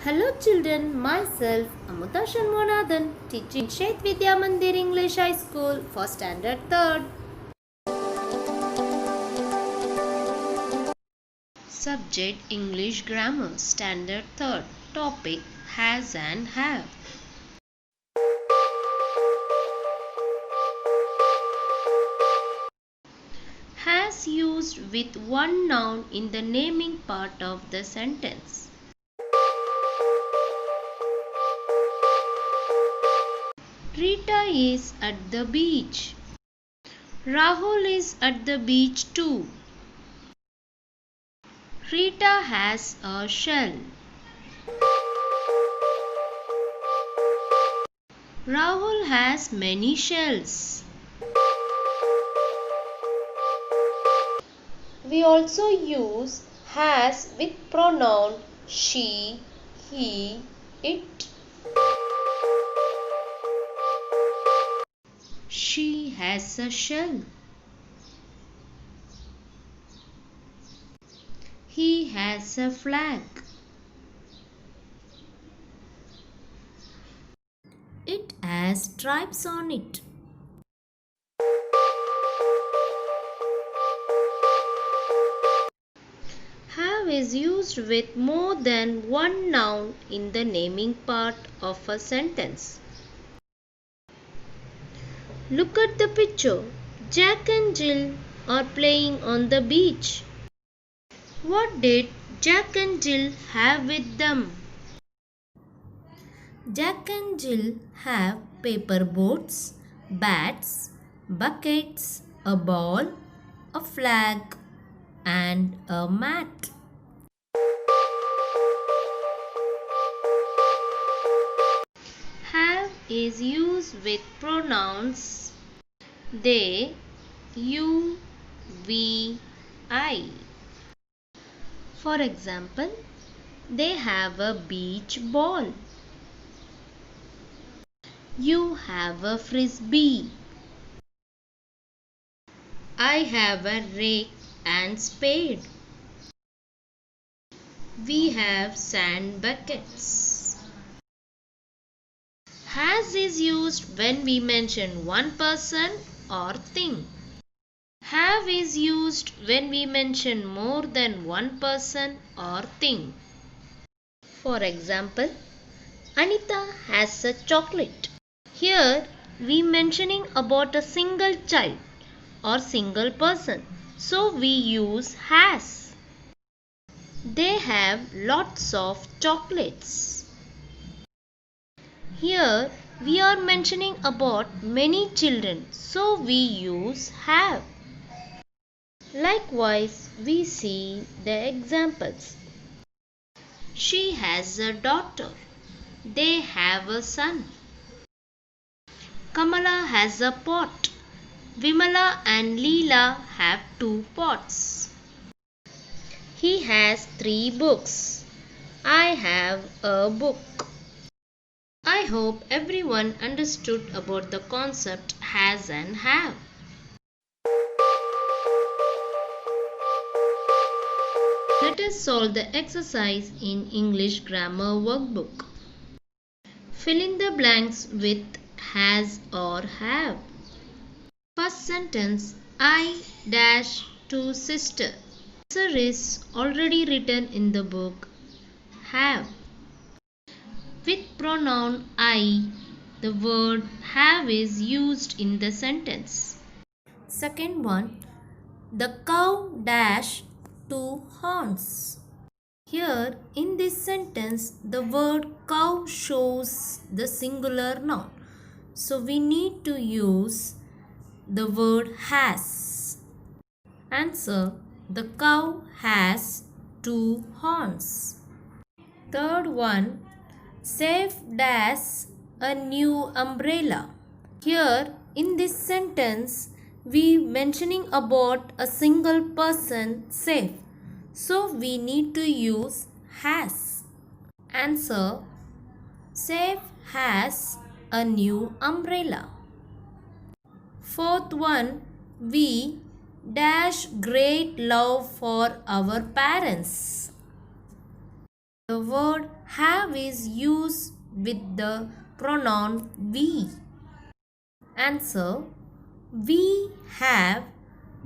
Hello children, myself Amuta Shanmuganathan, teaching Shet Vidya Mandir English High School for Standard 3rd. Subject English Grammar Standard 3rd. Topic Has and Have. Has used with one noun in the naming part of the sentence. Rita is at the beach. Rahul is at the beach too. Rita has a shell. Rahul has many shells. We also use has with pronoun she, he, it. She has a shell. He has a flag. It has stripes on it. Have is used with more than one noun in the naming part of a sentence. Look at the picture. Jack and Jill are playing on the beach. What did Jack and Jill have with them? Jack and Jill have paper boats, bats, buckets, a ball, a flag, and a mat. Have is used with pronouns they, you, we, I. For example, they have a beach ball. You have a frisbee. I have a rake and spade. We have sand buckets. Has is used when we mention one person or thing. Have is used when we mention more than one person or thing. For example, Anita has a chocolate. Here we mentioning about a single child or single person. So we use has. They have lots of chocolates. Here we are mentioning about many children. So we use have. Likewise, we see the examples. She has a daughter. They have a son. Kamala has a pot. Vimala and Leela have 2 pots. He has 3 books. I have a book. I hope everyone understood about the concept has and have. Let us solve the exercise in English Grammar Workbook. Fill in the blanks with has or have. First sentence, I dash to sister. Answer is already written in the book, have. With pronoun I, the word have is used in the sentence. Second one, the cow dash 2 horns. Here in this sentence, the word cow shows the singular noun. So we need to use the word has. Answer, the cow has 2 horns. Third one, Saif dash a new umbrella. Here in this sentence, we mentioning about a single person, Saif. So we need to use has. Answer, Saif has a new umbrella. Fourth one, we dash great love for our parents. The word have is used with the pronoun we. Answer: we have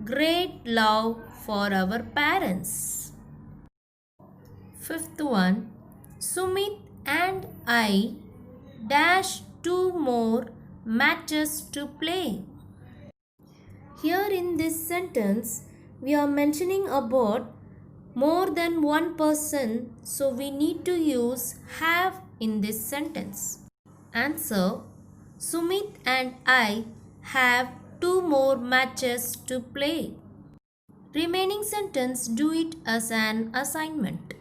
great love for our parents. Fifth one, Sumit and I dash two more matches to play. Here in this sentence, we are mentioning about more than one person, so we need to use have in this sentence. Answer: Sumit and I have two more matches to play. Remaining sentence, do it as an assignment.